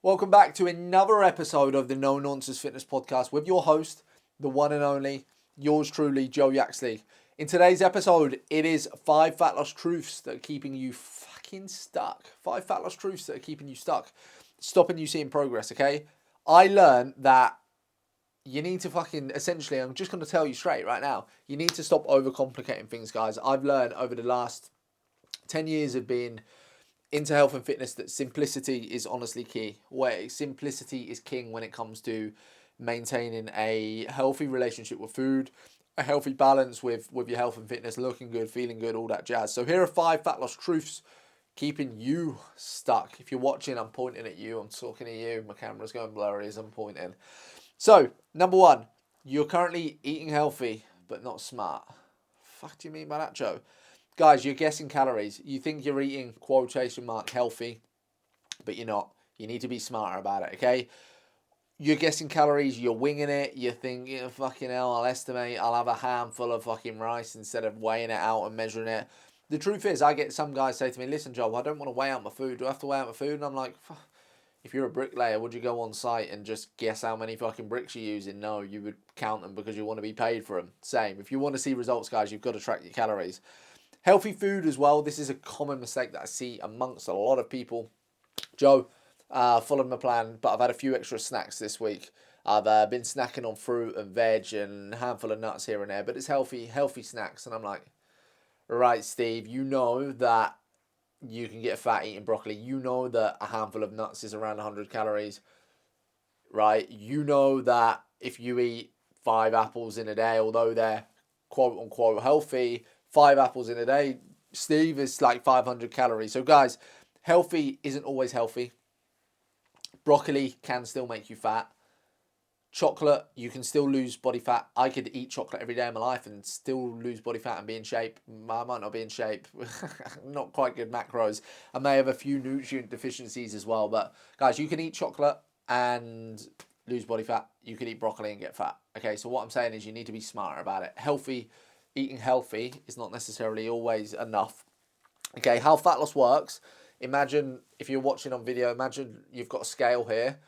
Welcome back to another episode of the No Nonsense Fitness Podcast with your host, the one and only, yours truly, Joe Yaxley. In today's episode, it is 5 fat loss truths that are keeping you fucking stuck. 5 fat loss truths that are keeping you stuck, stopping you seeing progress, okay? I learned that you need to essentially, I'm just going to tell you straight right now, you need to stop overcomplicating things, guys. I've learned over the last 10 years of being into health and fitness that simplicity is honestly key. Where simplicity is king when it comes to maintaining a healthy relationship with food, a healthy balance with your health and fitness, looking good, feeling good, all that jazz. So here are 5 fat loss truths keeping you stuck. If you're watching, I'm pointing at you. I'm talking to you. My camera's going blurry as I'm pointing. So, number 1, you're currently eating healthy but not smart. Fuck do you mean by that, Joe? Guys, you're guessing calories. You think you're eating, quotation mark, healthy, but you're not. You need to be smarter about it, okay? You're guessing calories, you're winging it, you think, fucking hell, I'll have a handful of fucking rice instead of weighing it out and measuring it. The truth is, I get some guys say to me, listen, Joe, I don't want to weigh out my food. Do I have to weigh out my food? And I'm like, if you're a bricklayer, would you go on site and just guess how many fucking bricks you're using? No, you would count them because you want to be paid for them. Same. If you want to see results, guys, you've got to track your calories. Healthy food as well. This is a common mistake that I see amongst a lot of people. Joe, followed my plan, but I've had a few extra snacks this week. I've been snacking on fruit and veg and a handful of nuts here and there, but it's healthy snacks. And I'm like, right, Steve, you know that you can get fat eating broccoli. You know that a handful of nuts is around 100 calories, right? You know that if you eat 5 apples in a day, although they're quote unquote healthy, 5 apples in a day, Steve, is like 500 calories. So guys, healthy isn't always healthy. Broccoli can still make you fat. Chocolate, you can still lose body fat. I could eat chocolate every day of my life and still lose body fat and be in shape. I might not be in shape. Not quite good macros. I may have a few nutrient deficiencies as well. But guys, you can eat chocolate and lose body fat. You can eat broccoli and get fat. Okay, so what I'm saying is you need to be smarter about it. Eating healthy is not necessarily always enough. Okay, how fat loss works. Imagine, if you're watching on video, imagine you've got a scale here.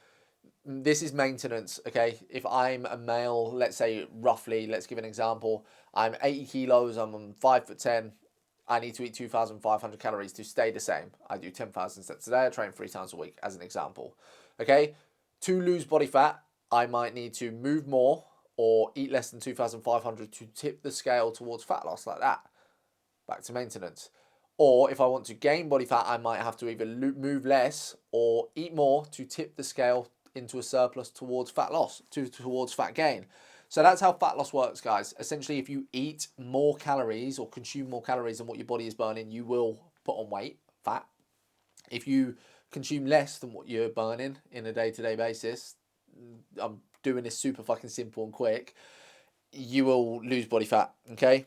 This is maintenance, okay? If I'm a male, let's say roughly, let's give an example. I'm 80 kilos, I'm 5'10". I need to eat 2,500 calories to stay the same. I do 10,000 steps a day. I train 3 times a week, as an example. Okay? To lose body fat, I might need to move more or eat less than 2,500 to tip the scale towards fat loss, like that. Back to maintenance. Or if I want to gain body fat, I might have to either move less or eat more to tip the scale into a surplus towards fat loss, towards fat gain. So that's how fat loss works, guys. Essentially, if you eat more calories or consume more calories than what your body is burning, you will put on weight, fat. If you consume less than what you're burning in a day-to-day basis, I'm doing this super fucking simple and quick, you will lose body fat, okay?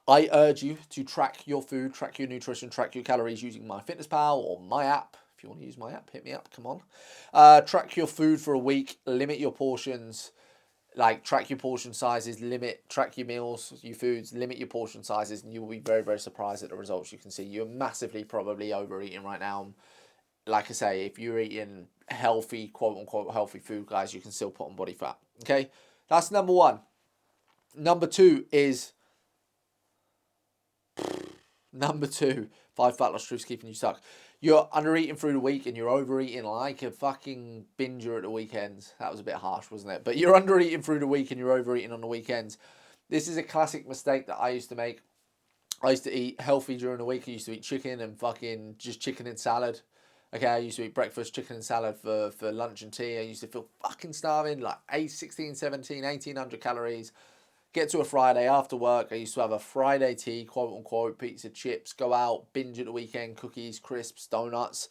I urge you to track your food, track your nutrition, track your calories using MyFitnessPal or my app. If you want to use my app, hit me up, come on. Track your food for a week, limit your portions, track your portion sizes, track your meals, your foods, limit your portion sizes, and you will be very, very surprised at the results you can see. You're massively probably overeating right now. Like I say, if you're eating healthy, quote unquote, healthy food, guys, you can still put on body fat. Okay, that's number 1. Number 2 is... Number 2, 5 fat loss truths keeping you stuck. You're under eating through the week and you're overeating like a fucking binger at the weekends. That was a bit harsh, wasn't it? But you're under eating through the week and you're overeating on the weekends. This is a classic mistake that I used to make. I used to eat healthy during the week. I used to eat chicken and fucking just chicken and salad. Okay, I used to eat breakfast, chicken and salad for lunch and tea. I used to feel fucking starving, like 16, 17, 1,800 calories. Get to a Friday after work, I used to have a Friday tea, quote unquote, pizza, chips, go out, binge at the weekend, cookies, crisps, donuts.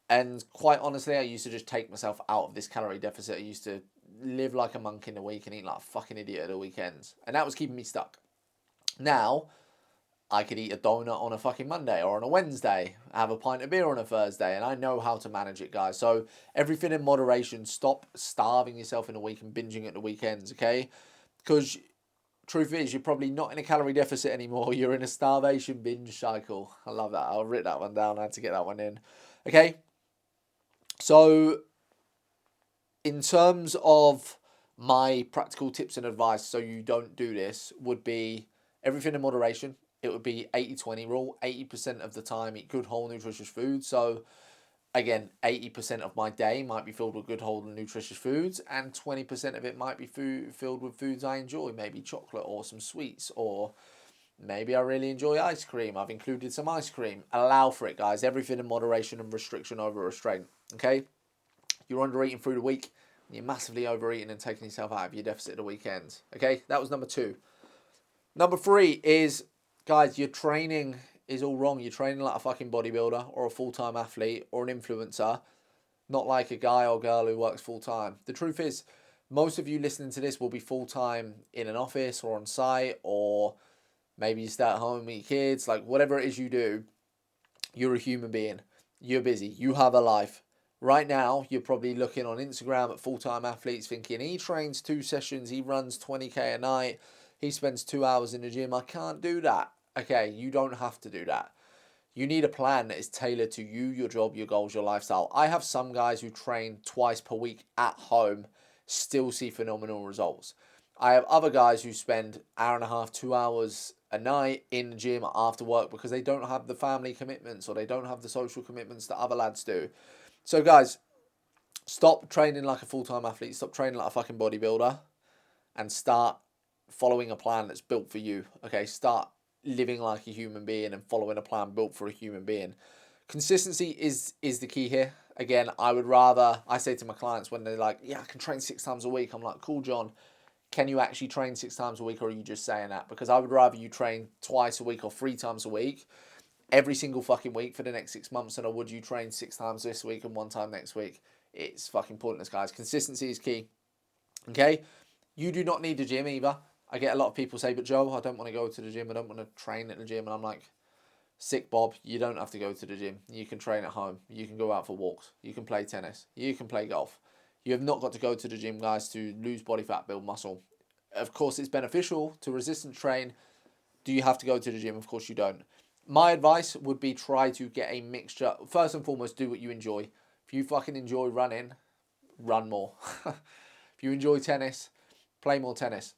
And quite honestly, I used to just take myself out of this calorie deficit. I used to live like a monk in the week and eat like a fucking idiot at the weekends. And that was keeping me stuck. Now, I could eat a donut on a fucking Monday or on a Wednesday, have a pint of beer on a Thursday, and I know how to manage it, guys. So everything in moderation. Stop starving yourself in the week and binging at the weekends, okay? Because truth is, you're probably not in a calorie deficit anymore. You're in a starvation binge cycle. I love that. I'll write that one down. I had to get that one in. Okay. So, in terms of my practical tips and advice, so you don't do this, would be everything in moderation. It would be 80-20 rule. 80% of the time, eat good, whole, nutritious food. So, again, 80% of my day might be filled with good, whole, and nutritious foods, and 20% of it might be filled with foods I enjoy, maybe chocolate or some sweets, or maybe I really enjoy ice cream. I've included some ice cream. Allow for it, guys. Everything in moderation and restriction over restraint. Okay? You're under eating through the week. You're massively overeating and taking yourself out of your deficit at the weekends. Okay? That was number 2. Number 3 is, guys, your training is all wrong. You're training like a fucking bodybuilder or a full-time athlete or an influencer, not like a guy or girl who works full-time. The truth is, most of you listening to this will be full-time in an office or on site, or maybe you stay at home with your kids. Like, whatever it is you do, you're a human being. You're busy. You have a life. Right now, you're probably looking on Instagram at full-time athletes thinking, he trains 2 sessions, he runs 20k a night, he spends 2 hours in the gym. I can't do that. Okay, you don't have to do that. You need a plan that is tailored to you, your job, your goals, your lifestyle. I have some guys who train twice per week at home, still see phenomenal results. I have other guys who spend hour and a half, 2 hours a night in the gym after work because they don't have the family commitments or they don't have the social commitments that other lads do. So guys, stop training like a full-time athlete, stop training like a fucking bodybuilder, and start following a plan that's built for you. Okay, start living like a human being and following a plan built for a human being. Consistency is the key here. Again, I say to my clients when they're like, yeah, I can train 6 times a week. I'm like, cool, John. Can you actually train 6 times a week, or are you just saying that? Because I would rather you train twice a week or 3 times a week every single fucking week for the next 6 months than I would you train 6 times this week and 1 time next week. It's fucking pointless, guys. Consistency is key. Okay? You do not need a gym either. I get a lot of people say, but Joe, I don't want to go to the gym. I don't want to train at the gym. And I'm like, sick Bob, you don't have to go to the gym. You can train at home. You can go out for walks. You can play tennis. You can play golf. You have not got to go to the gym, guys, to lose body fat, build muscle. Of course, it's beneficial to resistance train. Do you have to go to the gym? Of course you don't. My advice would be try to get a mixture. First and foremost, do what you enjoy. If you fucking enjoy running, run more. If you enjoy tennis, play more tennis.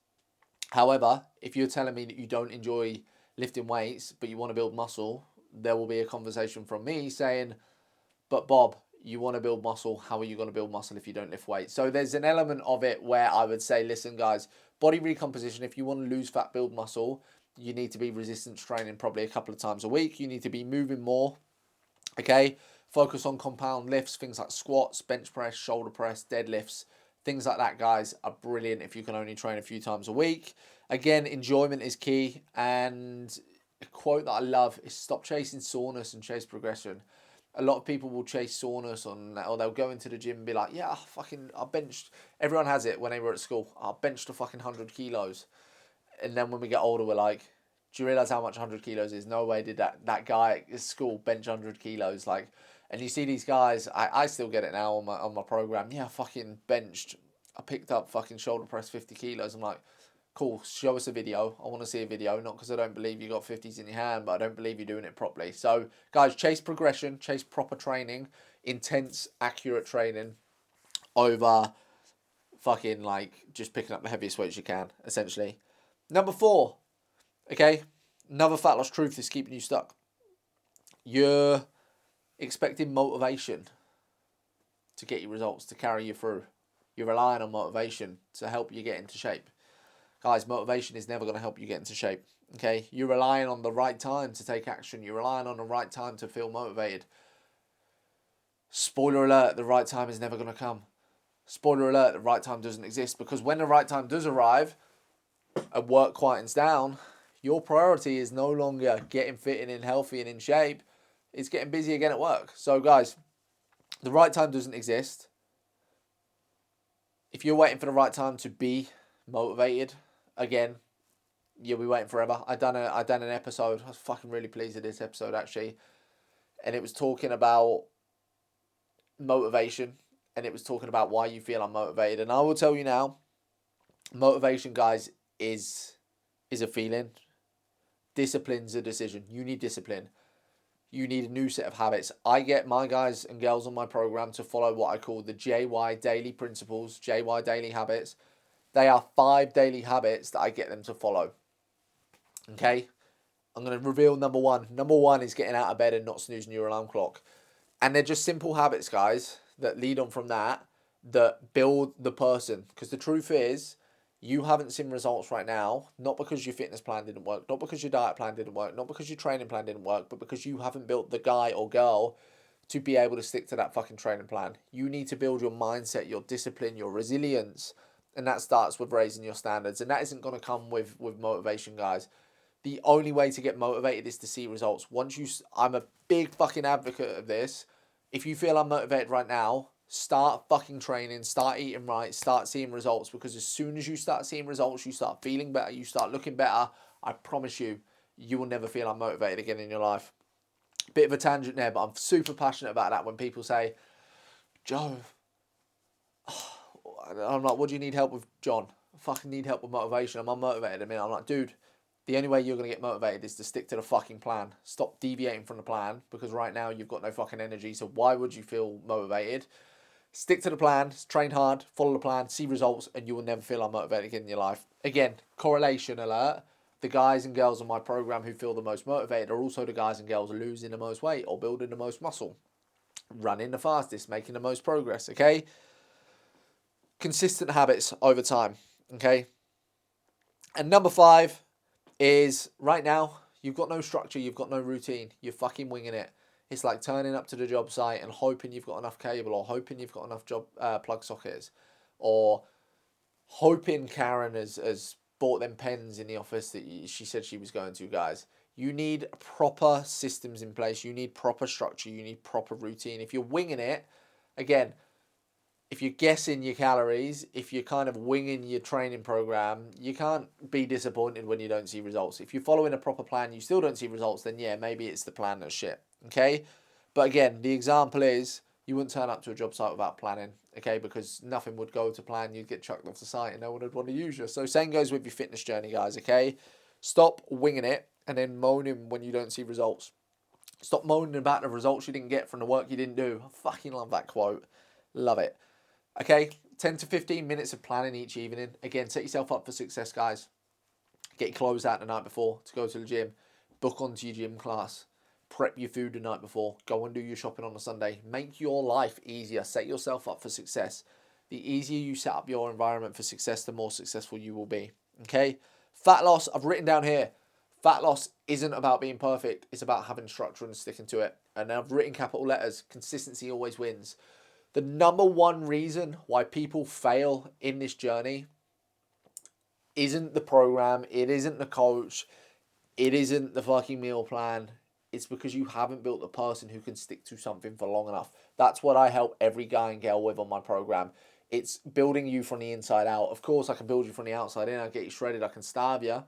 However, if you're telling me that you don't enjoy lifting weights, but you want to build muscle, there will be a conversation from me saying, but Bob, you want to build muscle. How are you going to build muscle if you don't lift weights? So there's an element of it where I would say, listen, guys, body recomposition, if you want to lose fat, build muscle, you need to be resistance training probably a couple of times a week. You need to be moving more. Okay? Focus on compound lifts, things like squats, bench press, shoulder press, deadlifts. Things like that, guys, are brilliant if you can only train a few times a week. Again, enjoyment is key. And a quote that I love is stop chasing soreness and chase progression. A lot of people will chase soreness or they'll go into the gym and be like, yeah, I benched. Everyone has it when they were at school. I benched a fucking 100 kilos. And then when we get older, we're like, do you realize how much 100 kilos is? No way did that guy at school bench 100 kilos. Like, and you see these guys, I still get it now on my program. Yeah, I fucking benched. I picked up fucking shoulder press 50 kilos. I'm like, cool, show us a video. I want to see a video, not because I don't believe you got 50s in your hand, but I don't believe you're doing it properly. So, guys, chase progression, chase proper training, intense, accurate training over fucking like just picking up the heaviest weights you can, essentially. Number 4, okay, another fat loss truth is keeping you stuck. You're expecting motivation to get you results, to carry you through. You're relying on motivation to help you get into shape. Guys, motivation is never going to help you get into shape. Okay, you're relying on the right time to take action. You're relying on the right time to feel motivated. Spoiler alert, the right time is never going to come. Spoiler alert, the right time doesn't exist, because when the right time does arrive and work quietens down, your priority is no longer getting fit and in healthy and in shape. It's getting busy again at work. So guys, the right time doesn't exist. If you're waiting for the right time to be motivated, again, you'll be waiting forever. I done an episode. I was fucking really pleased with this episode actually, and it was talking about motivation, and it was talking about why you feel unmotivated. And I will tell you now, motivation, guys, is a feeling. Discipline's a decision. You need discipline. you need a new set of habits. I get my guys and girls on my program to follow what I call the JY Daily Principles, JY Daily Habits. They are 5 daily habits that I get them to follow. Okay? I'm going to reveal number 1. Number 1 is getting out of bed and not snoozing your alarm clock. And they're just simple habits, guys, that lead on from that build the person. Because the truth is, you haven't seen results right now, not because your fitness plan didn't work, not because your diet plan didn't work, not because your training plan didn't work, but because you haven't built the guy or girl to be able to stick to that fucking training plan. You need to build your mindset, your discipline, your resilience, and that starts with raising your standards. And that isn't going to come with motivation, guys. The only way to get motivated is to see results. I'm a big fucking advocate of this. If you feel unmotivated right now, start fucking training, start eating right, start seeing results, because as soon as you start seeing results, you start feeling better, you start looking better, I promise you, you will never feel unmotivated again in your life. Bit of a tangent there, but I'm super passionate about that when people say, Joe, I'm like, what do you need help with, John? I fucking need help with motivation. I'm unmotivated. I mean, I'm like, dude, the only way you're going to get motivated is to stick to the fucking plan. Stop deviating from the plan, because right now you've got no fucking energy, so why would you feel motivated? Stick to the plan, train hard, follow the plan, see results, and you will never feel unmotivated again in your life. Again, correlation alert. The guys and girls on my program who feel the most motivated are also the guys and girls losing the most weight or building the most muscle, running the fastest, making the most progress, okay? Consistent habits over time, okay? And number 5 is, right now, you've got no structure, you've got no routine, you're fucking winging it. It's like turning up to the job site and hoping you've got enough cable, or hoping you've got enough job plug sockets, or hoping Karen has bought them pens in the office that she said she was going to, guys. You need proper systems in place. You need proper structure. You need proper routine. If you're winging it, again, if you're guessing your calories, if you're kind of winging your training program, you can't be disappointed when you don't see results. If you're following a proper plan, you still don't see results, then yeah, maybe it's the plan that's shit, okay? But again, the example is, you wouldn't turn up to a job site without planning, okay? Because nothing would go to plan. You'd get chucked off the site and no one would want to use you. So same goes with your fitness journey, guys, okay? Stop winging it and then moaning when you don't see results. Stop moaning about the results you didn't get from the work you didn't do. I fucking love that quote. Love it. Okay, 10 to 15 minutes of planning each evening. Again, set yourself up for success, guys. Get your clothes out the night before to go to the gym. Book onto your gym class. Prep your food the night before. Go and do your shopping on a Sunday. Make your life easier. Set yourself up for success. The easier you set up your environment for success, the more successful you will be. Okay? Fat loss, I've written down here. Fat loss isn't about being perfect. It's about having structure and sticking to it. And I've written capital letters. Consistency always wins. The number one reason why people fail in this journey isn't the program, it isn't the coach, it isn't the fucking meal plan. It's because you haven't built the person who can stick to something for long enough. That's what I help every guy and girl with on my program. It's building you from the inside out. Of course, I can build you from the outside in. I get you shredded. I can starve you.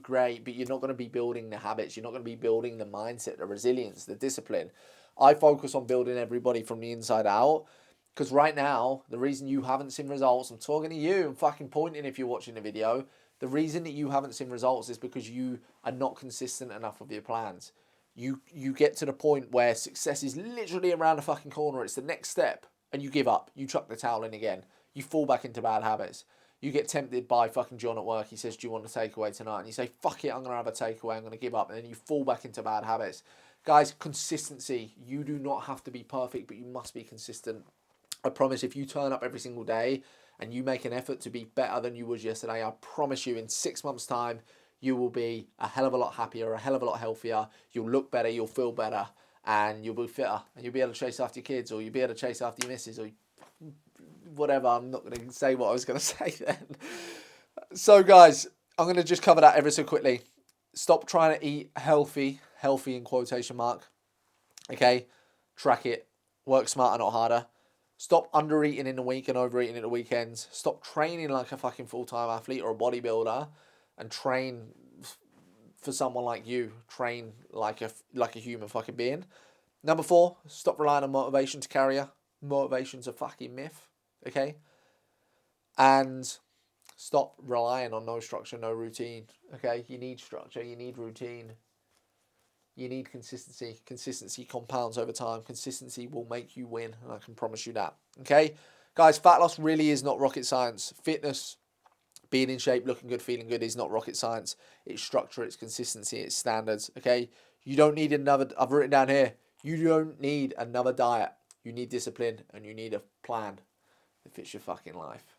Great, but you're not going to be building the habits. You're not going to be building the mindset, the resilience, the discipline. I focus on building everybody from the inside out, because right now, the reason you haven't seen results, I'm talking to you, I'm fucking pointing if you're watching the video, the reason that you haven't seen results is because you are not consistent enough with your plans. You get to the point where success is literally around the fucking corner, it's the next step, and you give up. You chuck the towel in again. You fall back into bad habits. You get tempted by fucking John at work. He says, do you want a takeaway tonight? And you say, fuck it, I'm going to have a takeaway. I'm going to give up. And then you fall back into bad habits. Guys, consistency. You do not have to be perfect, but you must be consistent. I promise if you turn up every single day and you make an effort to be better than you was yesterday, I promise you in 6 months' time, you will be a hell of a lot happier, a hell of a lot healthier. You'll look better, you'll feel better, and you'll be fitter. And you'll be able to chase after your kids, or you'll be able to chase after your missus, or whatever. I'm not going to say what I was going to say then. So, guys, I'm going to just cover that ever so quickly. Stop trying to eat healthy in quotation mark. Okay? Track it. Work smarter, not harder. Stop under-eating in the week and overeating at the weekends. Stop training like a fucking full-time athlete or a bodybuilder and train for someone like you. Train like a human fucking being. Number 4, stop relying on motivation to carry you. Motivation's a fucking myth, okay? And stop relying on no structure, no routine, okay? You need structure, you need routine. You need consistency. Consistency compounds over time. Consistency will make you win, and I can promise you that. Okay? Guys, fat loss really is not rocket science. Fitness, being in shape, looking good, feeling good is not rocket science. It's structure, it's consistency, it's standards. Okay? You don't need another, I've written down here, you don't need another diet. You need discipline and you need a plan that fits your fucking life.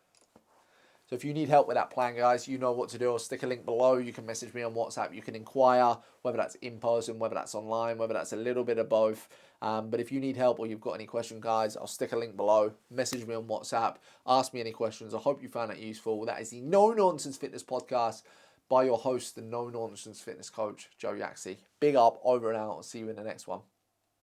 So if you need help with that plan, guys, you know what to do. I'll stick a link below. You can message me on WhatsApp. You can inquire, whether that's in person, whether that's online, whether that's a little bit of both. But if you need help or you've got any questions, guys, I'll stick a link below. Message me on WhatsApp. Ask me any questions. I hope you found that useful. That is the No Nonsense Fitness Podcast by your host, the No Nonsense Fitness Coach, Joe Yaxley. Big up, over and out. I'll see you in the next one.